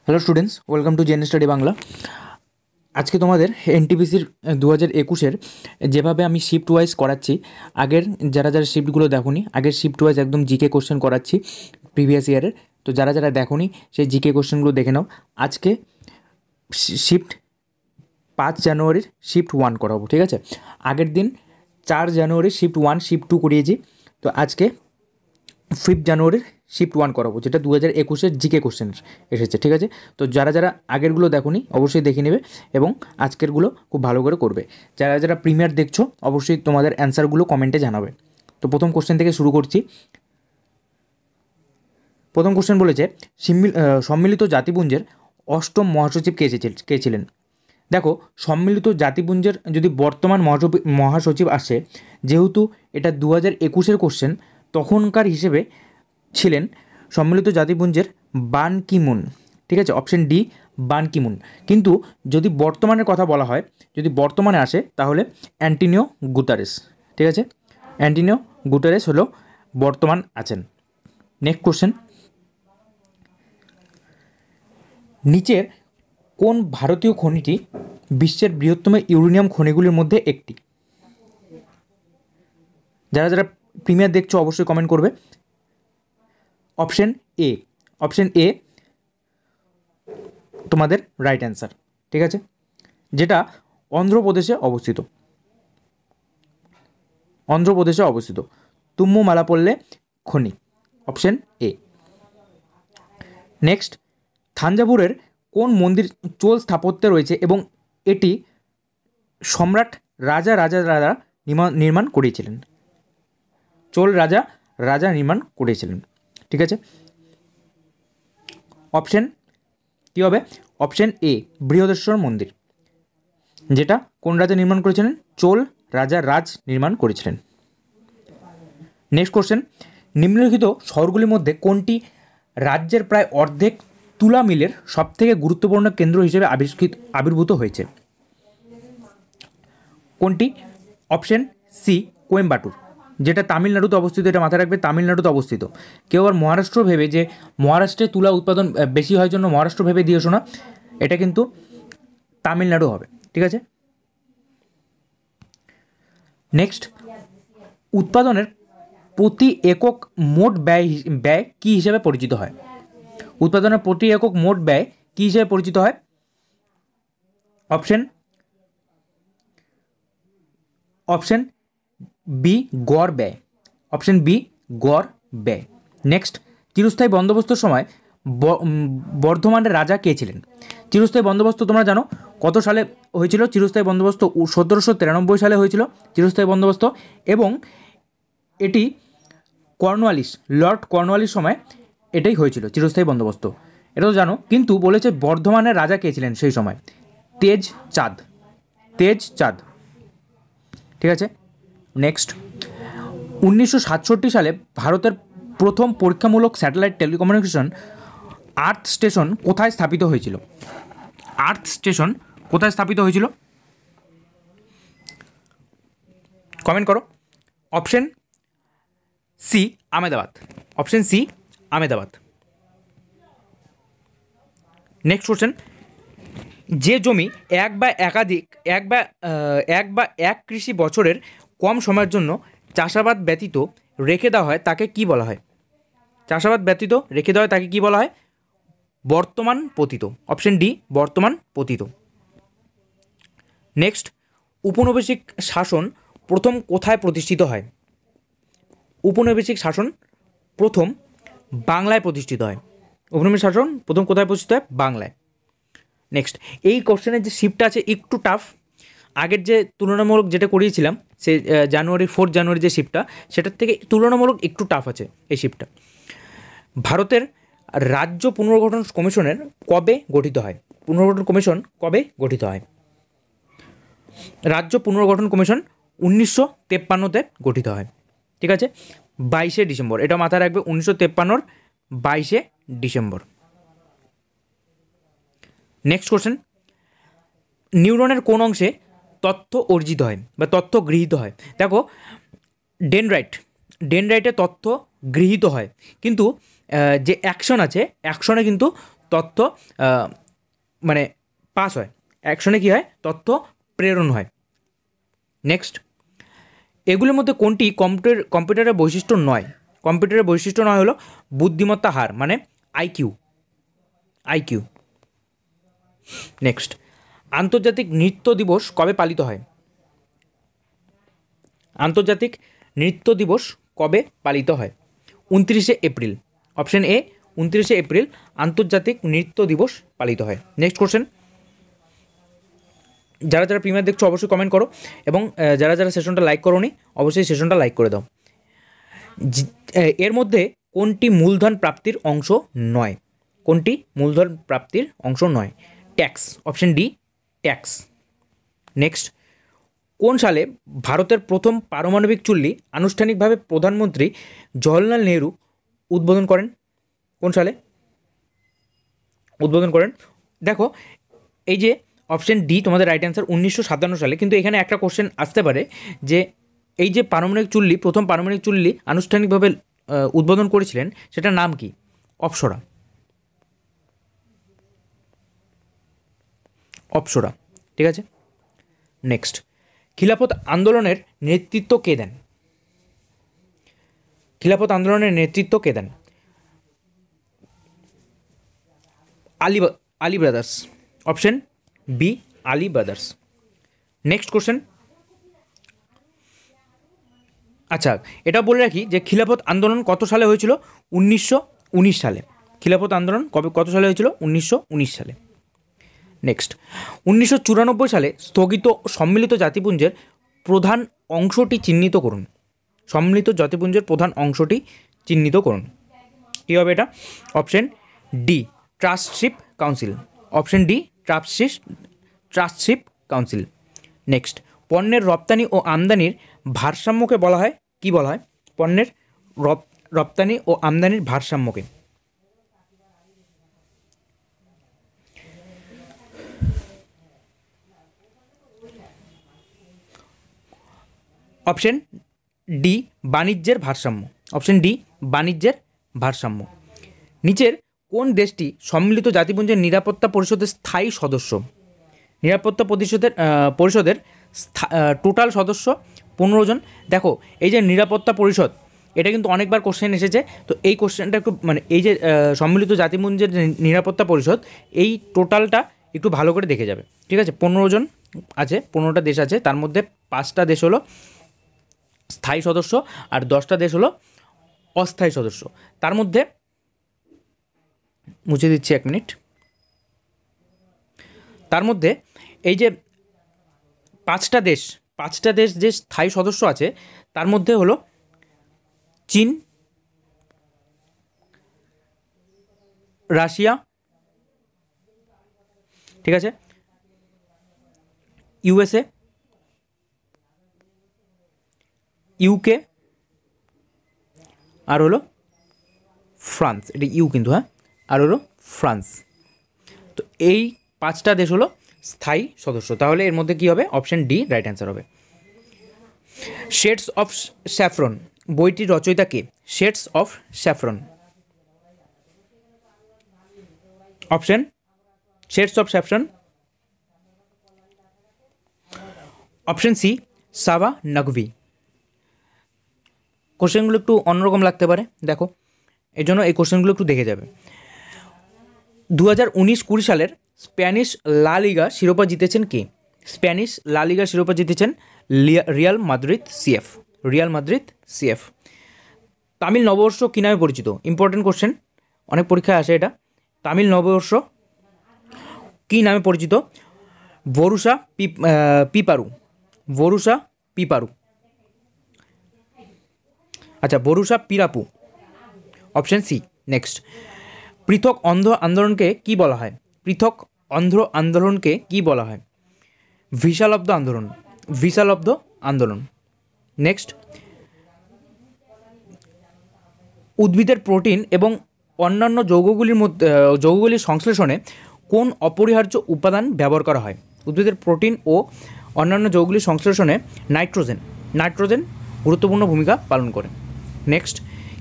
Hello students, welcome to Zen study Bangla. আজকে তোমাদের এনটিপিসির 2021-এর যেভাবে আমি শিফট ওয়াইজ করাচ্ছি, আগের যারা শিফটগুলো দেখোনি, আগের শিফট ওয়াইজ একদম জিকে কোশ্চেন করাচ্ছি প্রিভিয়াস ইয়ারের। তো যারা দেখোনি সেই জিকে কোশ্চেনগুলো দেখে নাও। আজকে শিফট 5 জানুয়ারির শিফট 1 করাবো, ঠিক আছে? আগের দিন 4 জানুয়ারির শিফট 1 শিফট 2 করিয়েছি। তো আজকে 5 জানুয়ারির শিফট 1 করাবো, যেটা 2021-এর জিকে কোশ্চেন এসেছে, ঠিক আছে? তো যারা আগেরগুলো দেখোনি অবশ্যই দেখে নেবে এবং আজকেরগুলো খুব ভালো করে করবে। যারা প্রিমিয়ার দেখছো অবশ্যই তোমাদের অ্যান্সারগুলো কমেন্টে জানাবে। তো প্রথম কোশ্চেন থেকে শুরু করছি। প্রথম কোশ্চেন বলেছে, সম্মিলিত জাতিপুঞ্জের অষ্টম মহাসচিব কে ছিলেন? দেখো, সম্মিলিত জাতিপুঞ্জের যদি বর্তমান মহাসচিব আসে, যেহেতু এটা 2021-এর কোশ্চেন, তখনকার হিসেবে ছিলেন সম্মিলিত জাতিপুঞ্জের বান কি মুন, ঠিক আছে? অপশন ডি, বান কি মুন। কিন্তু যদি বর্তমানের কথা বলা হয়, যদি বর্তমানে আসে, তাহলে অ্যান্টোনিও গুতারেস, ঠিক আছে? অ্যান্টোনিও গুতারেস হলো বর্তমান আছেন। নেক্সট কোশ্চেন, নিচের কোন ভারতীয় খনিটি বিশ্বের বৃহত্তম ইউরেনিয়াম খনিগুলির মধ্যে একটি? যারা প্রিমিয়ার দেখছো অবশ্যই কমেন্ট করবে। অপশন এ তোমাদের রাইট অ্যান্সার, ঠিক আছে? যেটা অন্ধ্রপ্রদেশে অবস্থিত তুম্মু মালাপল্লে খনি, অপশন এ। নেক্সট, থাঞ্জাভুরের কোন মন্দির চোল স্থাপত্যে রয়েছে এবং এটি সম্রাট রাজা নির্মাণ করেছিলেন? চোল রাজা নির্মাণ করেছিলেন, ঠিক আছে? অপশন কী হবে? অপশন এ, বৃহদেশ্বর মন্দির, যেটা কোন রাজা নির্মাণ করেছিলেন? চোল রাজ নির্মাণ করেছিলেন। নেক্সট কোশ্চেন, নিম্নলিখিত শহরগুলির মধ্যে কোনটি রাজ্যের প্রায় অর্ধেক তুলা মিলের সবথেকে গুরুত্বপূর্ণ কেন্দ্র হিসেবে আবির্ভূত হয়েছে? কোনটি? অপশন সি, কোয়েম্বাটুর, যেটা তামিলনাড়ুতে অবস্থিত। এটা মাথায় রাখবে, তামিলনাড়ুতে অবস্থিত। কেউ আবার মহারাষ্ট্র ভেবে যে মহারাষ্ট্রে তুলা উৎপাদন বেশি হয় জন্য মহারাষ্ট্র ভেবে দিয়েছো না, এটা কিন্তু তামিলনাড়ু হবে, ঠিক আছে? নেক্সট, উৎপাদনের প্রতি একক মোট ব্যয় কী হিসেবে পরিচিত হয়? উৎপাদনের প্রতি একক মোট ব্যয় কী হিসেবে পরিচিত হয়? অপশন বি, গড় ব্যয়। অপশন বি, গড় ব্যয়। নেক্সট, চিরস্থায়ী বন্দোবস্তর সময় বর্ধমানের রাজা কে ছিলেন? চিরস্থায়ী বন্দোবস্ত তোমরা জানো কত সালে হয়েছিল? চিরস্থায়ী বন্দোবস্ত 1793 সালে হয়েছিল চিরস্থায়ী বন্দোবস্ত, এবং এটি লর্ড কর্নওয়ালিস সময় এটাই হয়েছিল চিরস্থায়ী বন্দোবস্ত, এটা তো জানো। কিন্তু বলেছে বর্ধমানের রাজা কে ছিলেন সেই সময়? তেজ চাঁদ, ঠিক আছে? নেক্সট, 1967 সালে ভারতের প্রথম পরীক্ষামূলক স্যাটেলাইট টেলিকমিউনিকেশন আর্থ স্টেশন কোথায় স্থাপিত হয়েছিল? কমেন্ট করো। Option C, Ahmedabad. Next question, যে জমি এক বা এক কৃষি বছরের কম সময়ের জন্য চাষাবাদ ব্যতীত রেখে দেওয়া হয় তাকে কি বলা হয়? বর্তমান পতিত। অপশন ডি, বর্তমান পতিত। নেক্সট, উপনিবেশিক শাসন প্রথম কোথায় প্রতিষ্ঠিত হয়? উপনিবেশিক শাসন প্রথম বাংলায় প্রতিষ্ঠিত হয়। উপনিবেশিক শাসন প্রথম কোথায় প্রতিষ্ঠিত হয়? বাংলায়। নেক্সট, এই কোশ্চেনের যে শিফটটা আছে একটু টাফ। আগের যে তুলনামূলক যেটা করিয়েছিলাম সে 4 জানুয়ারি যে শিফটটা, সেটার থেকে তুলনামূলক একটু টাফ আছে এই শিফটটা। ভারতের রাজ্য পুনর্গঠন কমিশনের কবে গঠিত হয়? রাজ্য পুনর্গঠন কমিশন 1953-তে গঠিত হয়, ঠিক আছে? 22শে ডিসেম্বর, এটা মাথায় রাখবে, 1953-র 22শে ডিসেম্বর। নেক্সট কোশ্চেন, নিউরনের কোন অংশে তথ্য অর্জিত হয় বা তথ্য গৃহীত হয়? দেখো, ডেনড্রাইটে তথ্য গৃহীত হয়, কিন্তু যে অ্যাকশন আছে, অ্যাকশনে কিন্তু তথ্য মানে পাস হয়, অ্যাকশনে কী হয়, তথ্য প্রেরণ হয়। নেক্সট, এগুলোর মধ্যে কোনটি কম্পিউটারের বৈশিষ্ট্য নয়? কম্পিউটারের বৈশিষ্ট্য নয় হলো বুদ্ধিমত্তা হার, মানে আইকিউ। নেক্সট, আন্তর্জাতিক নৃত্য দিবস কবে পালিত হয়? আন্তর্জাতিক নৃত্য দিবস কবে পালিত হয়? 29শে এপ্রিল। অপশন এ 29শে এপ্রিল আন্তর্জাতিক নৃত্য দিবস পালিত হয়। নেক্সট কোশ্চেন, যারা যারা প্রিমিয়ার দেখছো অবশ্যই কমেন্ট করো, এবং যারা যারা সেশনটা লাইক করোনি অবশ্যই সেশনটা লাইক করে দাও। এর মধ্যে কোনটি মূলধন প্রাপ্তির অংশ নয়? কোনটি মূলধন প্রাপ্তির অংশ নয়? Tax. Option D, tax. Next, কোন সালে ভারতের প্রথম পারমাণবিক চুল্লি আনুষ্ঠানিকভাবে প্রধানমন্ত্রী জওহরলাল নেহরু উদ্বোধন করেন? কোন সালে উদ্বোধন করেন? দেখো, এই যে অপশন ডি তোমাদের রাইট অ্যান্সার, 1957 সালে। কিন্তু এখানে একটা কোশ্চেন আসতে পারে যে এই যে পারমাণবিক চুল্লি, প্রথম পারমাণবিক চুল্লি আনুষ্ঠানিকভাবে উদ্বোধন করেছিলেন, সেটার নাম কি? অপ্সরা। ঠিক আছে। নেক্সট, খিলাফত আন্দোলনের নেতৃত্ব কে দেন? খিলাফত আন্দোলনের নেতৃত্ব কে দেন? Ali Brothers. Option B, Ali Brothers. Next question, আচ্ছা এটা বলে রাখি যে খিলাফত আন্দোলন কত সালে হয়েছিল? 1919 সালে। খিলাফত আন্দোলন কত সালে হয়েছিল? 1919 সালে। নেক্সট, 1994 সালে স্থগিত সম্মিলিত জাতিপুঞ্জের প্রধান অংশটি চিহ্নিত করুন। সম্মিলিত জাতিপুঞ্জের প্রধান অংশটি চিহ্নিত করুন। কী হবে এটা? Option D, trusteeship council. Option D, trusteeship council. Next, পণ্যের রপ্তানি ও আমদানির ভারসাম্যকে বলা হয়, কি বলা হয়? পণ্যের রপ্তানি ও আমদানির ভারসাম্যকে। অপশন ডি, বাণিজ্যের ভারসাম্য। অপশন ডি, বাণিজ্যের ভারসাম্য। নিচের কোন দেশটি সম্মিলিত জাতিপুঞ্জের নিরাপত্তা পরিষদের স্থায়ী সদস্য? নিরাপত্তা পরিষদের টোটাল সদস্য 15 জন। দেখো, এই যে নিরাপত্তা পরিষদ, এটা কিন্তু অনেকবার কোশ্চেন এসেছে, তো এই কোশ্চেনটা একটু মানে এই যে সম্মিলিত জাতিপুঞ্জের নিরাপত্তা পরিষদ, এই টোটালটা একটু ভালো করে দেখে যাবে। ঠিক আছে, 15 জন আছে, 15টা দেশ আছে, তার মধ্যে 5টা দেশ হলো স্থায়ী সদস্য আর 10টা দেশ হলো অস্থায়ী সদস্য। তার মধ্যে মুছে দিচ্ছি, 1 মিনিট। তার মধ্যে এই যে 5টা দেশ যে স্থায়ী সদস্য আছে, তার মধ্যে হলো চীন, রাশিয়া, ঠিক আছে, ইউএসএ, ইউকে, আর হলো ফ্রান্স। এটা ইউ কিন্তু, হ্যাঁ, আর হলো ফ্রান্স। তো এই 5টা দেশ হলো স্থায়ী সদস্য। তাহলে এর মধ্যে কী হবে? অপশন ডি রাইট অ্যান্সার হবে। শেডস অফ স্যাফরন বইটির রচয়িতা কে? Shades of Saffron. Option Shades of Saffron. Option C, Saba Naqvi. কোশ্চেনগুলো একটু অন্যরকম লাগতে পারে, দেখো, এই জন্য এই কোশ্চেনগুলো একটু দেখে যাবে। 2019-20 সালের স্প্যানিশ লা লিগা শিরোপা জিতেছেন কে? স্প্যানিশ লা লিগা শিরোপা জিতেছেন রিয়াল মাদ্রিদ সিএফ। তামিল নববর্ষ কী নামে পরিচিত? ইম্পর্টেন্ট কোশ্চেন, অনেক পরীক্ষায় আসে এটা। তামিল নববর্ষ কী নামে পরিচিত? ভরুসা পিপারু। আচ্ছা, ভরুসা পিরাপু। Option C. নেক্সট, পৃথক অন্ধ আন্দোলনকে কি বলা হয়? পৃথক অন্ধ আন্দোলনকে কি বলা হয়? ভিসালব্ধ আন্দোলন। নেক্সট, উদ্ভিদের প্রোটিন এবং অন্যান্য যৌগগুলির সংশ্লেষণে কোন অপরিহার্য উপাদান ব্যবহার করা হয়? উদ্ভিদের প্রোটিন ও অন্যান্য যৌগগুলির সংশ্লেষণে নাইট্রোজেন গুরুত্বপূর্ণ ভূমিকা পালন করে। নেক্সট,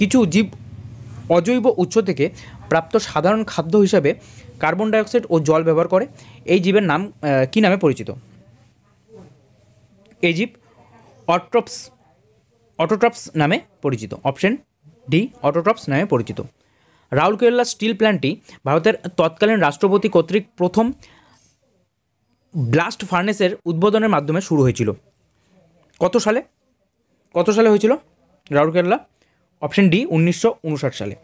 কিছু জীব অজৈব উৎস থেকে প্রাপ্ত সাধারণ খাদ্য হিসাবে কার্বন ডাইঅক্সাইড ও জল ব্যবহার করে। এই জীবের নাম কী নামে পরিচিত? এই জীব অটোট্রপস নামে পরিচিত। অপশন ডি, অটোট্রপস নামে পরিচিত। রাউরকেলা স্টিল প্ল্যান্টটি ভারতের তৎকালীন রাষ্ট্রপতি কর্তৃক প্রথম ব্লাস্ট ফার্নেসের উদ্বোধনের মাধ্যমে শুরু হয়েছিল। কত সালে হয়েছিল রাউরকেলা? অপশন ডি, 1959 সালে।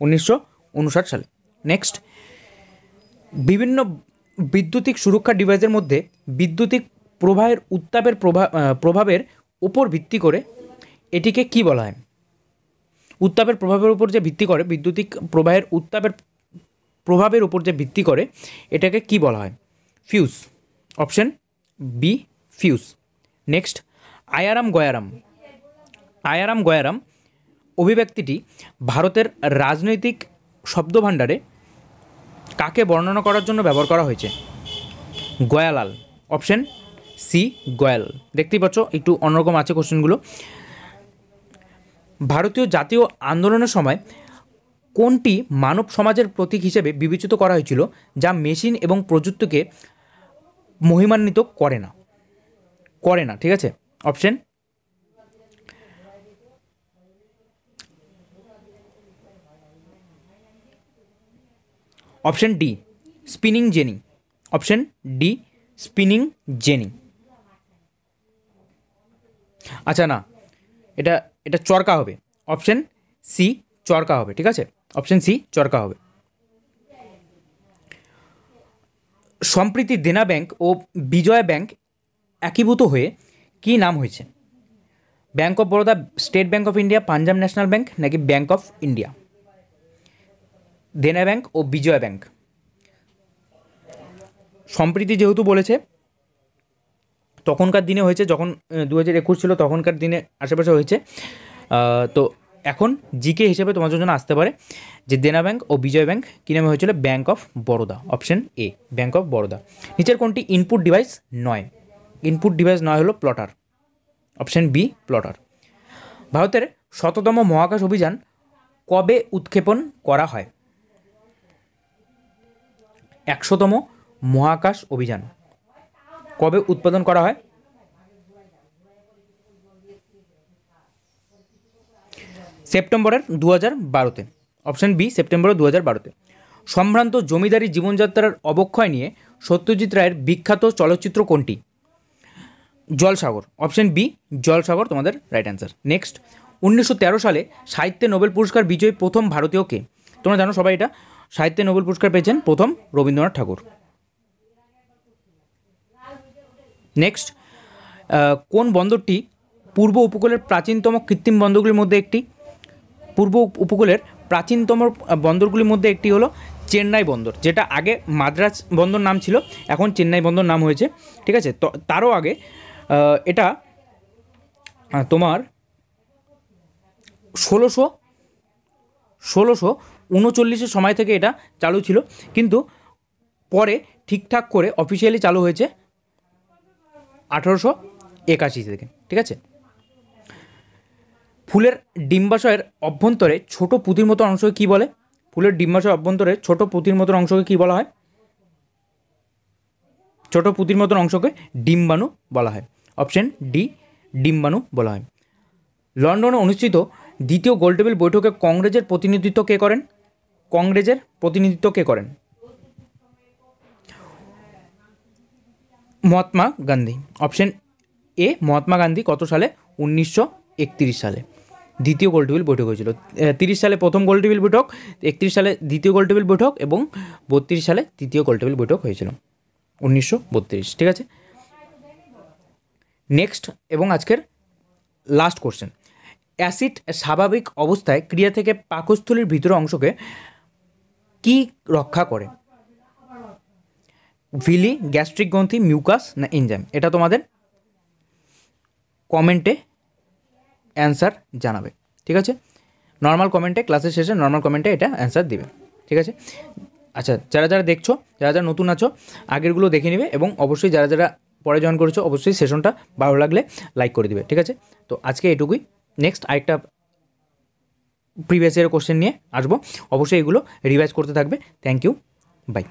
1959 সালে। নেক্সট, বিভিন্ন বৈদ্যুতিক সুরক্ষা ডিভাইসের মধ্যে বৈদ্যুতিক প্রবাহের উত্তাপের প্রভাবের উপর ভিত্তি করে এটিকে কি বলা হয়? উত্তাপের প্রভাবের উপর যে ভিত্তি করে, বৈদ্যুতিক প্রবাহের উত্তাপের প্রভাবের উপর যে ভিত্তি করে, এটাকে কি বলা হয়? Fuse. Option B, fuse. Next, Aaya Ram Gaya Ram অভিব্যক্তিটি ভারতের রাজনৈতিক শব্দভাণ্ডারে কাকে বর্ণনা করার জন্য ব্যবহার করা হয়েছে? গয়ালাল। অপশন সি, গয়াল। দেখতেই পাচ্ছ একটু অন্যরকম আছে কোশ্চেনগুলো। ভারতীয় জাতীয় আন্দোলনের সময় কোনটি মানব সমাজের প্রতীক হিসেবে বিবেচিত করা হয়েছিল যা মেশিন এবং প্রযুক্তিকে মহিমান্বিত করে না? ঠিক আছে। Option D, spinning jenny. Option D, spinning jenny. আচ্ছা না, এটা চরকা হবে। অপশন সি, চরকা হবে। ঠিক আছে, অপশন সি, চরকা হবে। সম্প্রতি দেনা ব্যাংক ও বিজয়া ব্যাংক একীভূত হয়ে কি নাম হয়েছে? Bank of Baroda, state bank of India, Punjab national bank নাকি ব্যাংক অফ ইন্ডিয়া? দেনা ব্যাংক ও বিজয়া ব্যাংক। সম্প্রতি যেহেতু বলেছে, তখনকার দিনে হয়েছে, যখন 2021 ছিল তখনকার দিনে আশেপাশে হয়েছে। তো এখন জিকে হিসেবে তোমার জন্য আসতে পারে যে দেনা ব্যাংক ও বিজয় ব্যাংক কী নামে হয়েছিল? Bank of Baroda. Option A, bank of Baroda. নিচের কোনটি ইনপুট ডিভাইস নয়? ইনপুট ডিভাইস নয় হলো প্লটার। Option B, plotter. ভারতের 100তম মহাকাশ অভিযান কবে উৎক্ষেপণ করা হয়? 100তম মহাকাশ অভিযান কবে উৎপাদন করা হয়? সেপ্টেম্বরের 2012-তে। অপশন বি, সেপ্টেম্বরের 2012-তে। সম্ভ্রান্ত জমিদারি জীবনযাত্রার অবক্ষয় নিয়ে সত্যজিৎ রায়ের বিখ্যাত চলচ্চিত্র কোনটি? জলসাগর। অপশন বি, জলসাগর তোমাদের রাইট অ্যান্সার। নেক্সট, 1913 সালে সাহিত্যে নোবেল পুরস্কার বিজয়ী প্রথম ভারতীয় কে? তোমরা জানো সবাই এটা, সাহিত্যে নোবেল পুরস্কার পেয়েছেন প্রথম রবীন্দ্রনাথ ঠাকুর। নেক্সট, কোন বন্দরটি পূর্ব উপকূলের প্রাচীনতম কৃত্রিম বন্দরগুলির মধ্যে একটি? পূর্ব উপকূলের প্রাচীনতম বন্দরগুলির মধ্যে একটি হলো চেন্নাই বন্দর, যেটা আগে মাদ্রাজ বন্দর নাম ছিল, এখন চেন্নাই বন্দর নাম হয়েছে। ঠিক আছে, তো তারও আগে এটা তোমার 1639 সময় থেকে এটা চালু ছিল, কিন্তু পরে ঠিকঠাক করে অফিসিয়ালি চালু হয়েছে 1881 থেকে। ঠিক আছে। ফুলের ডিম্বাশয়ের অভ্যন্তরে ছোট পুঁতির মতো অংশকে কী বলে? ফুলের ডিম্বাশয়ের অভ্যন্তরে ছোট পুঁতির মতো অংশকে কী বলা হয়? ছোট পুঁতির মতন অংশকে ডিম্বাণু বলা হয়। অপশন ডি, ডিম্বাণু বলা হয়। লন্ডনে অনুষ্ঠিত দ্বিতীয় গোলটেবিল বৈঠকে কংগ্রেসের প্রতিনিধিত্ব কে করেন? মহাত্মা গান্ধী। Option A, Mahatma Gandhi. কত সালে? 1931 সালে দ্বিতীয় গোলটেবিল বৈঠক হয়েছিল। 30 সালে প্রথম গোলটেবিল বৈঠক, 31 সালে দ্বিতীয় গোলটেবিল বৈঠক এবং 32 সালে তৃতীয় গোলটেবিল বৈঠক হয়েছিল, 1932। ঠিক আছে। নেক্সট এবং আজকের লাস্ট কোশ্চেন, অ্যাসিড স্বাভাবিক অবস্থায় ক্রিয়া থেকে পাকস্থলীর ভিতরের অংশকে কি রক্ষা করে? ভিলি, গ্যাস্ট্রিক গ্রন্থি, মিউকাস না এনজাইম? এটা তোমাদের কমেন্টে অ্যান্সার জানাবে। ঠিক আছে, নর্মাল কমেন্টে, ক্লাসের শেষে নর্মাল কমেন্টে এটা অ্যান্সার দিবে। ঠিক আছে। আচ্ছা, যারা যারা দেখছো, যারা যারা নতুন আছো, আগেরগুলো দেখে নিবে এবং অবশ্যই যারা যারা পরে জয়েন করেছো অবশ্যই সেশনটা ভালো লাগলে লাইক করে দিবে। ঠিক আছে, তো আজকে এটুকুই। নেক্সট আরেকটা প্রিভিয়াস ইয়ারের কোশ্চেন নিয়ে আসবো, অবশ্যই এগুলো রিভাইজ করতে থাকবে। Thank you, by.